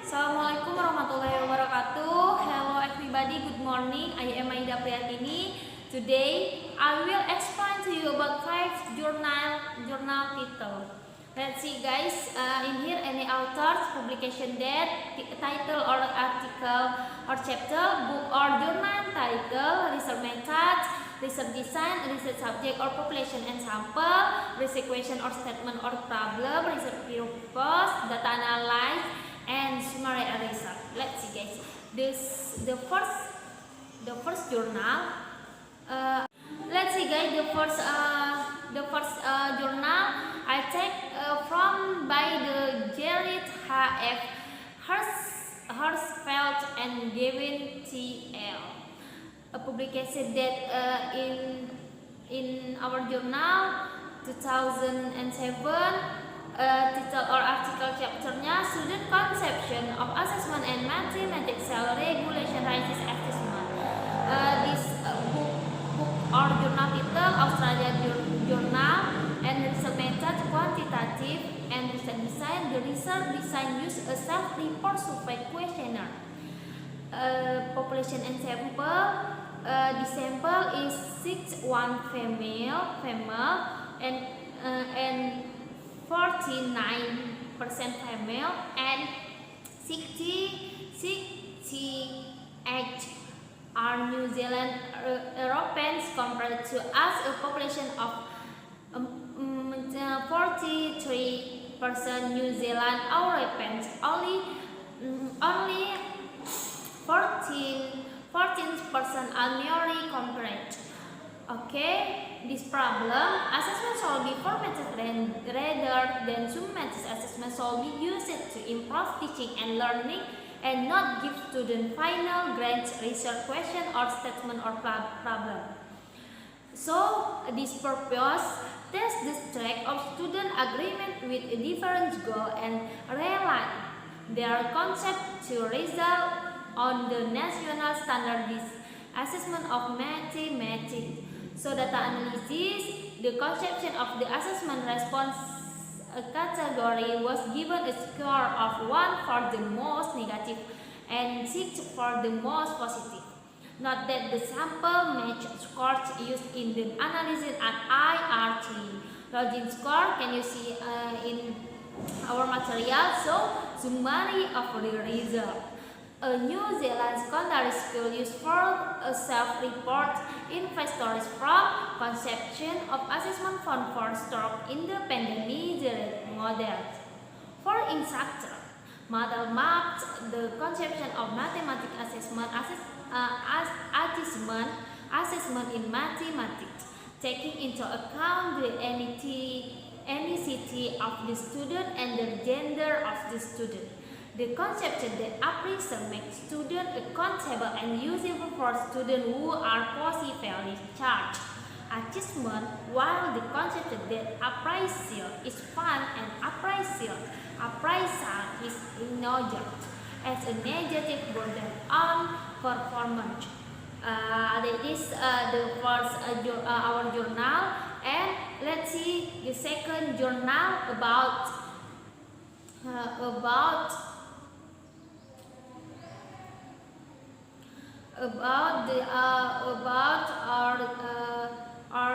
Assalamualaikum warahmatullahi wabarakatuh. Hello everybody, good morning. I am Maida Today I will explain to you about 5 journal title. Let's see guys, in here any authors, publication date, title or article or chapter, book or journal title, research method, research design, research subject or population and sample, research question or statement or problem, research purpose, data analysis, and summary research. Let's see guys. The first journal. Let's see guys. The first journal I take from by the Gerrit H.F. Hersfeld and Gavin T.L. A publication that in our journal 2007. Title or article chapternya Student Conception of Assessment and Mathematics Self-Regulation Rises Assessment. This book or journal title Australia Journal and Research Method Quantitative and Research Design. The research design use a self-report survey questionnaire. Population and sample. The sample is 61 female and 49% female and 68 are New Zealand Europeans compared to us a population of 43% New Zealand Europeans, only 14% are Maori compared. Okay, this problem assessment should be formatted rather than summative assessment should be used to improve teaching and learning and not give students final grades, research question or statement or problem. So this purpose test the strength of student agreement with a different goal and realign their concept to result on the national standardized assessment of mathematics. So data analysis, the conception of the assessment response category was given a score of 1 for the most negative and 6 for the most positive. Note that the sample match scores used in the analysis at IRT. Login score can you see in our material. So summary of the result. A New Zealand secondary school used for a self-report investors from conception of assessment fund for stroke independent measured models. For instructor, model mapped the conception of mathematics assessment in mathematics, taking into account the ethnicity of the student and the gender of the student. The conception that appraisal makes students accountable and usable for students who are positively charged achievement, while the conception that appraisal is fun and appraisal is ignored as a negative burden on performance. That is the first our journal, and let's see the second journal about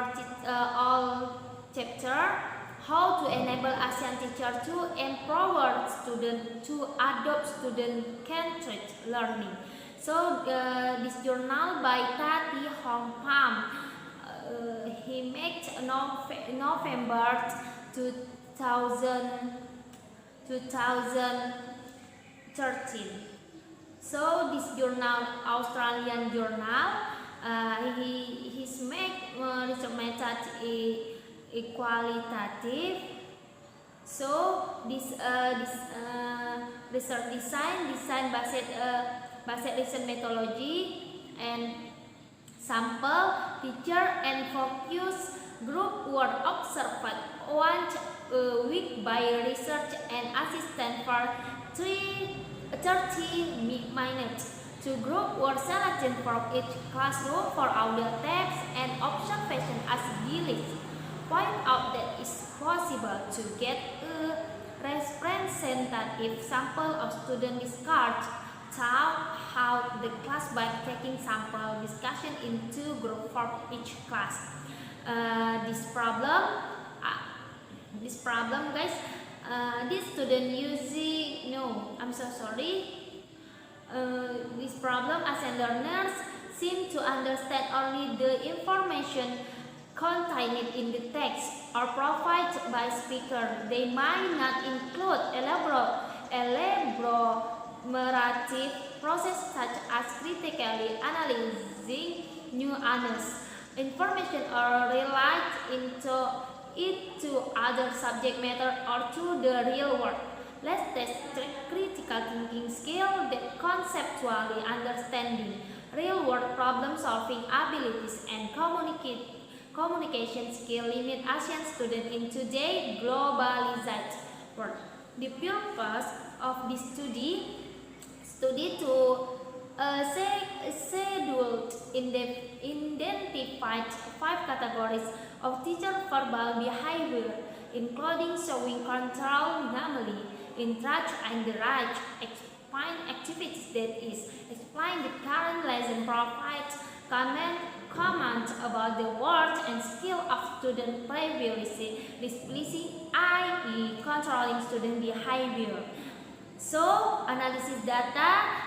our chapter how to enable ASEAN teacher to empower students to adopt student-centered learning. So this journal by Tati Hong Pham, he made November 2013. So this journal, Australian journal, he's make research method equalitative. So this research design based research methodology and sample teacher and focus group were observed once a week by research and assistant for 30 minutes. 2 groups were selected from each classroom for audio tapes and observation as guides. Point out that it's possible to get a representative sample of student discards thought out the class by taking sample discussion in 2 groups for each class. This problem, guys, this student using this problem as learners seem to understand only the information contained in the text or provided by speaker. They might not include elaborative process such as critically analyzing nuanced information or relate it to other subject matter or to the real world. Let's test critical thinking skill, that conceptually understanding real world problem solving abilities and communication skill limit Asian students in today's globalized world. The purpose of this study to scheduled identified 5 categories of teacher verbal behavior, including showing control, namely interrupt and encourage, explain activities, that is, explain the current lesson, provide comment about the words and skill of student previously displeasing, i.e. controlling student behavior. So, analysis data.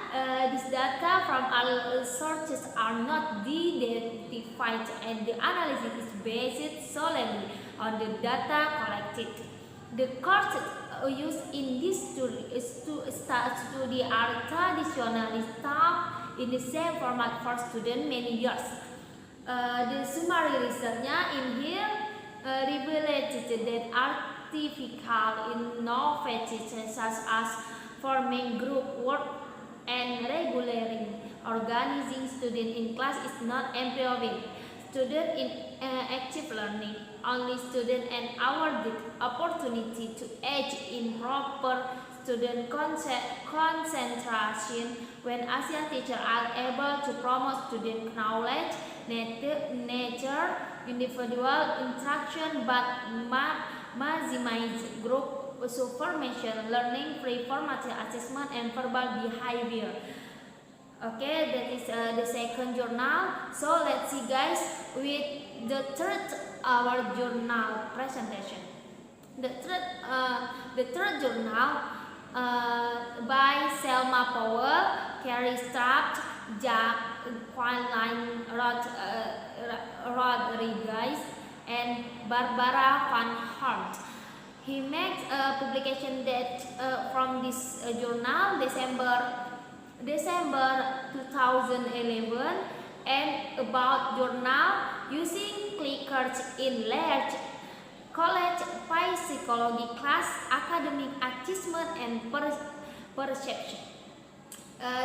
These data from all sources are not de-identified, and the analysis is based solely on the data collected. The courses used in this study are traditionally taught in the same format for students many years. The summary researchnya in here revealed that artificial innovations such as forming group work and regularly organizing students in class is not improving students in active learning. Only students and awarded opportunity to engage in proper student concentration when Asian teachers are able to promote student knowledge, nature, individual interaction, but maximize group supervision, learning, free-formative assessment, and verbal behavior. Okay, that is the second journal. So let's see, guys, with the third our journal presentation. The third journal by Selma Powell, Carrie Strapp, Jack Quinline Rodriguez, and Barbara Van Hart. He made a publication that from this journal December 2011, and about journal using clickers in large college psychology class, academic achievement and perception.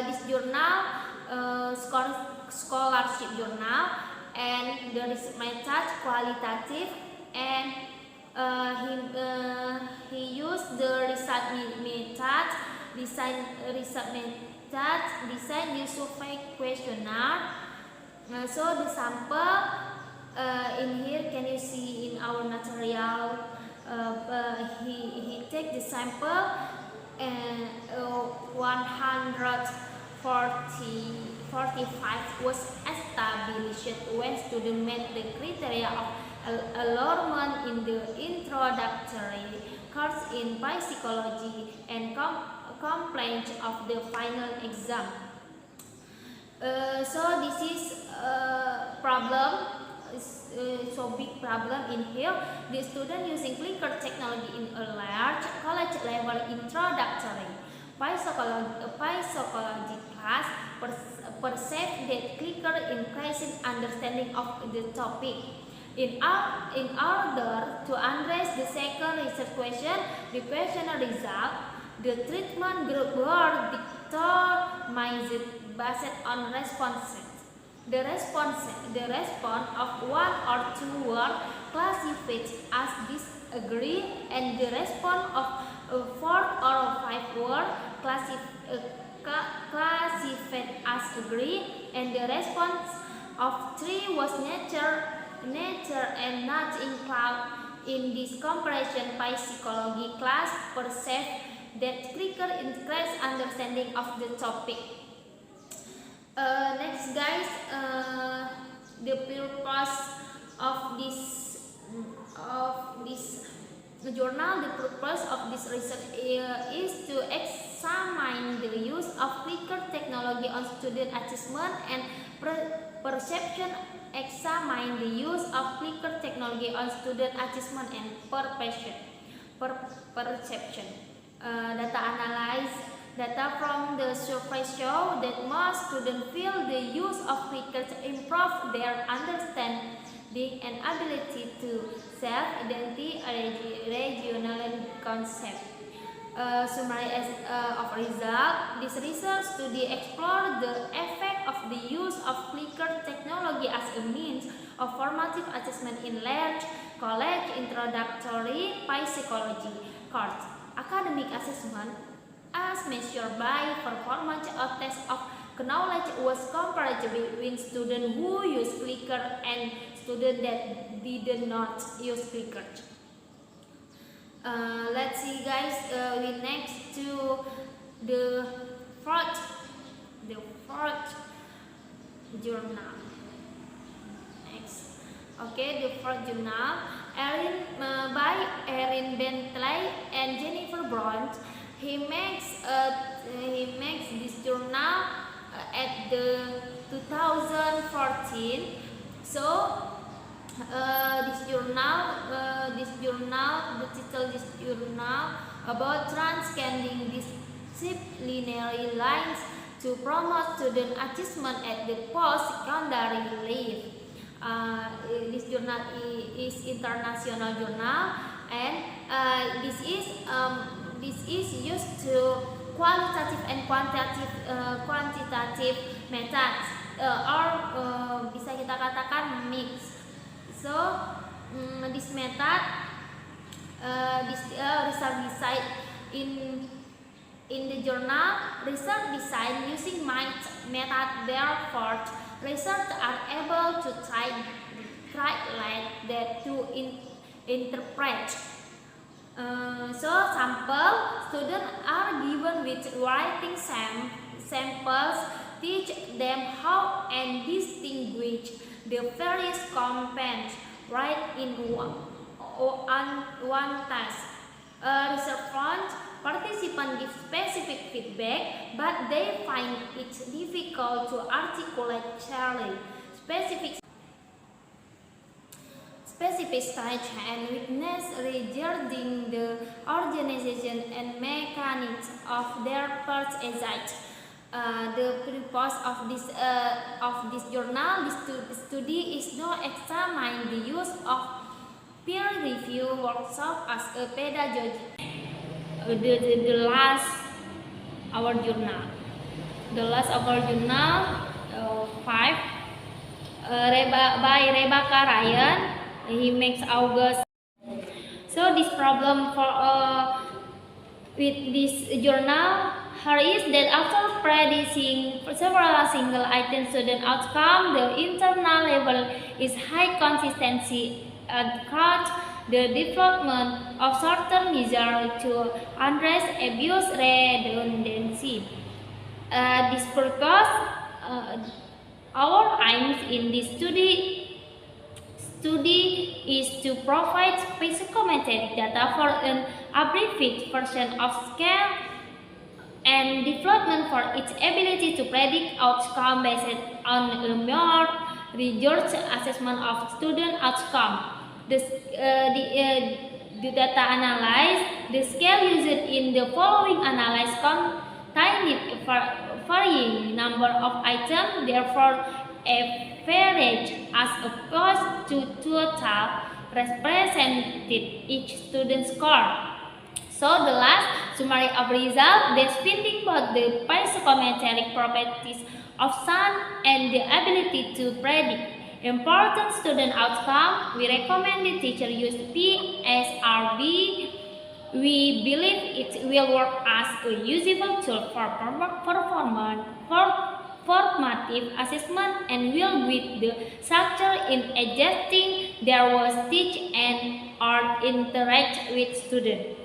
This journal scholarship journal, and the research method qualitative, and he used the research method, design the survey questionnaire. So the sample in here, can you see in our material? He take the sample, and 145 was established when students met the criteria of enrollment in the introductory course in psychology and complaint of the final exam. So this is problem, so big problem in here. The student using clicker technology in a large college level introductory psychology class perceive that clicker increasing understanding of the topic. In order to address the second research question, the question result, the treatment group were determined based on responses. The response of 1 or 2 were classified as disagree, and the response of 4 or 5 were classified as agree, and the response of 3 was nature and not in this comparison psychology class perceived that research increase understanding of the topic. Next guys, the purpose of this journal, the purpose of this research is to examine the use of research technology on student achievement and perception. Examine the use of research technology on student achievement and perception. Data analyze. Data from the survey show that most students feel the use of research improve their understanding and ability to self-identify regional concept. Summary of result. This research study explored the effect of the use of research technology as a means of formative assessment in large college introductory psychology course. Academic assessment as measured by performance or test of knowledge was compared between students who use research and students that did not use research. Let's see guys, we next to the fourth journal. Next, okay, the fourth journal, by Erin Bentley and Jennifer Brown. He makes this journal at the 2014. So this journal, the title this journal about transcending disciplinary lines to promote student achievement at the post-secondary level. This journal is international journal, and this is used to qualitative and quantitative methods, or bisa kita katakan mix. So this method, research design in the journal, research design using method. Therefore, researchers are able to translate that to interpret. So sample students are given with writing samples, teach them how and distinguish the various components right in one task. Research front, participants give specific feedback, but they find it difficult to articulate clearly specific stage and weakness regarding the organization and mechanics of their first exercise. The purpose of this journal, this study is to examine the use of peer review workshop as a pedagogy. The last our journal, five, by Rebecca Ryan. He makes August. So this problem for with this journal here is that after predicting several single item student outcome, the internal level is high consistency across the development of certain measures to address abuse redundancy. This purpose, our aims in this study is to provide psychometric data for an abbreviated version of scale and development for its ability to predict outcome based on a more rigorous assessment of student outcome. The data analyzed, the scale used in the following analysis contained varying number of items, therefore average as opposed to total represented each student score. So the last summary of result, describing both the psychometric properties of sound and the ability to predict important student outcome. We recommend the teacher use PSRB. We believe it will work as a useful tool for formative assessment and will with the structure in adjusting there was teach and art interact with student.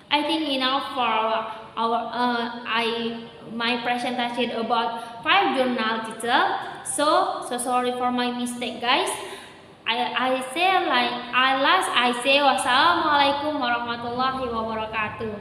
I think enough for my presentation about 5 journal teacher. So sorry for my mistake, guys. I say wassalamualaikum warahmatullahi wabarakatuh.